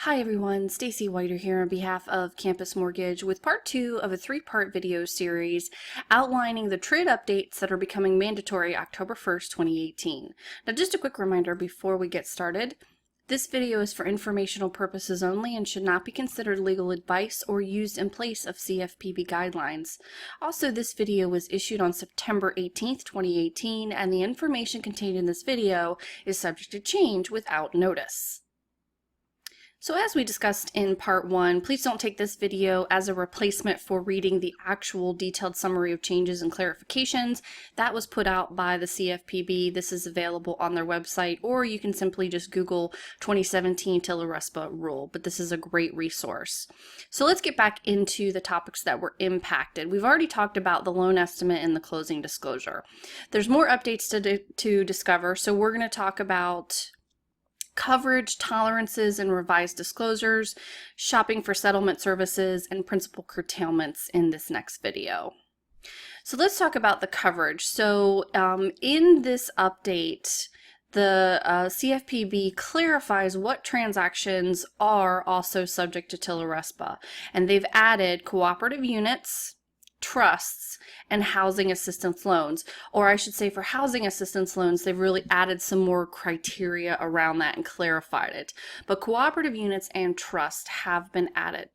Hi everyone, Stacy Whiter here on behalf of Campus Mortgage with part 2 of a 3-part video series outlining the TRID updates that are becoming mandatory October 1st, 2018. Now just a quick reminder before we get started, this video is for informational purposes only and should not be considered legal advice or used in place of CFPB guidelines. Also, this video was issued on September 18th, 2018, and the information contained in this video is subject to change without notice. So as we discussed in part 1, please don't take this video as a replacement for reading the actual detailed summary of changes and clarifications. That was put out by the CFPB. This is available on their website, or you can simply just Google 2017 TILA-RESPA rule, but this is a great resource. So let's get back into the topics that were impacted. We've already talked about the loan estimate and the closing disclosure. There's more updates to discover, so we're going to talk about coverage, tolerances, and revised disclosures, shopping for settlement services, and principal curtailments in this next video. So let's talk about the coverage. So in this update, the CFPB clarifies what transactions are also subject to TILA-RESPA, and they've added cooperative units, trusts, and housing assistance loans. Or I should say, for housing assistance loans, they've really added some more criteria around that and clarified it. But cooperative units and trust have been added.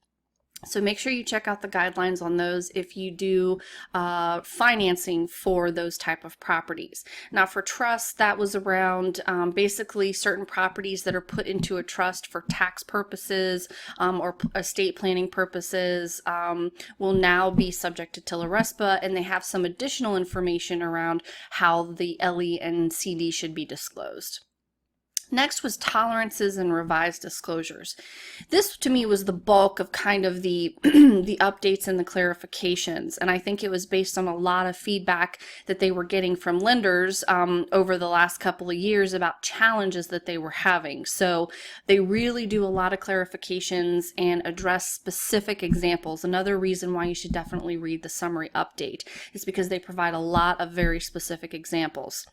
So make sure you check out the guidelines on those if you do financing for those type of properties. Now for trusts, that was around basically certain properties that are put into a trust for tax purposes or estate planning purposes will now be subject to TILA-RESPA, and they have some additional information around how the LE and CD should be disclosed. Next was tolerances and revised disclosures. This to me was the bulk of kind of the the updates and the clarifications, and I think it was based on a lot of feedback that they were getting from lenders over the last couple of years about challenges that they were having. So they really do a lot of clarifications and address specific examples. Another reason why you should definitely read the summary update is because they provide a lot of very specific examples.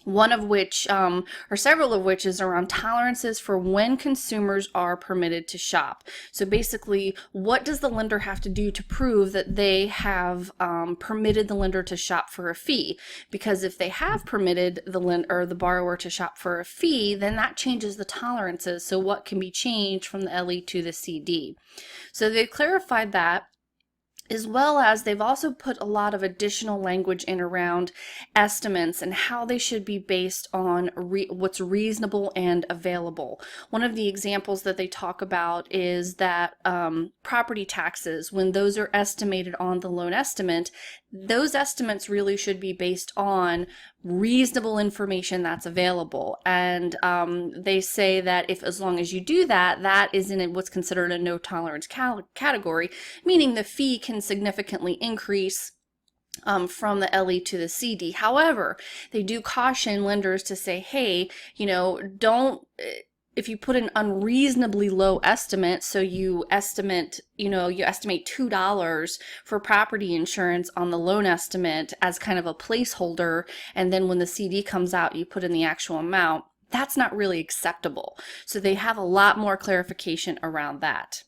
One of which, or several of which, is around tolerances for when consumers are permitted to shop. So basically, what does the lender have to do to prove that they have permitted the lender to shop for a fee? Because if they have permitted the borrower to shop for a fee, then that changes the tolerances. So what can be changed from the LE to the CD? So they've clarified that, as well as they've also put a lot of additional language in around estimates and how they should be based on what's reasonable and available. One of the examples that they talk about is that property taxes, when those are estimated on the loan estimate, those estimates really should be based on reasonable information that's available. And they say that as long as you do that, that is in what's considered a no tolerance category, meaning the fee can significantly increase from the LE to the CD. However, they do caution lenders to say, hey, don't, if you put an unreasonably low estimate, so you estimate $2 for property insurance on the loan estimate as kind of a placeholder, and then when the CD comes out, you put in the actual amount, that's not really acceptable. So they have a lot more clarification around that.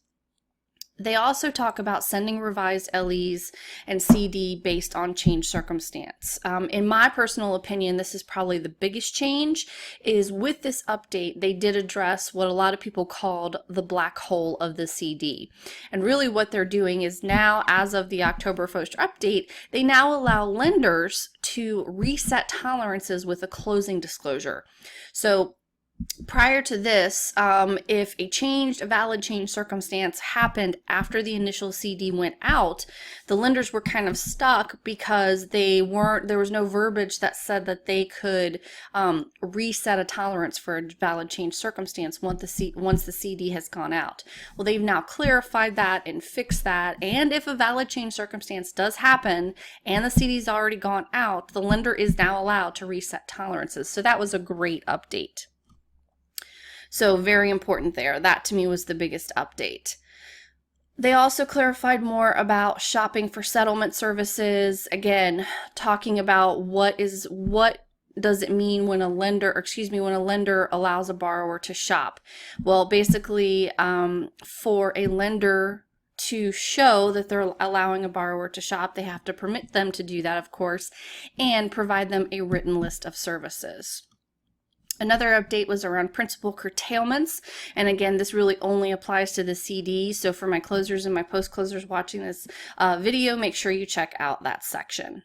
They also talk about sending revised LEs and CD based on changed circumstance. In my personal opinion, this is probably the biggest change, is with this update, they did address what a lot of people called the black hole of the CD. And really what they're doing is now, as of the October 1st update, they now allow lenders to reset tolerances with a closing disclosure. So prior to this, if a valid change circumstance happened after the initial CD went out, the lenders were kind of stuck because there was no verbiage that said that they could reset a tolerance for a valid change circumstance once the CD has gone out. Well, they've now clarified that and fixed that, and if a valid change circumstance does happen and the CD's already gone out, the lender is now allowed to reset tolerances. So that was a great update. So very important there. That to me was the biggest update. They also clarified more about shopping for settlement services, again, talking about what does it mean when a lender, or excuse me, when a lender allows a borrower to shop? Well, basically, for a lender to show that they're allowing a borrower to shop, they have to permit them to do that, of course, and provide them a written list of services. Another update was around principal curtailments, and again, this really only applies to the CD, so for my closers and my post-closers watching this video, make sure you check out that section.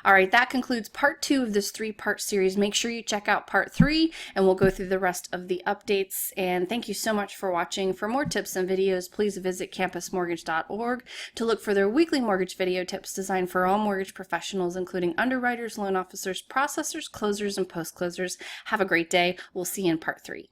All right, that concludes part 2 of this 3-part series. Make sure you check out part 3, and we'll go through the rest of the updates. And thank you so much for watching. For more tips and videos, please visit campusmortgage.org to look for their weekly mortgage video tips designed for all mortgage professionals, including underwriters, loan officers, processors, closers, and post-closers. Have a great day. We'll see you in part 3.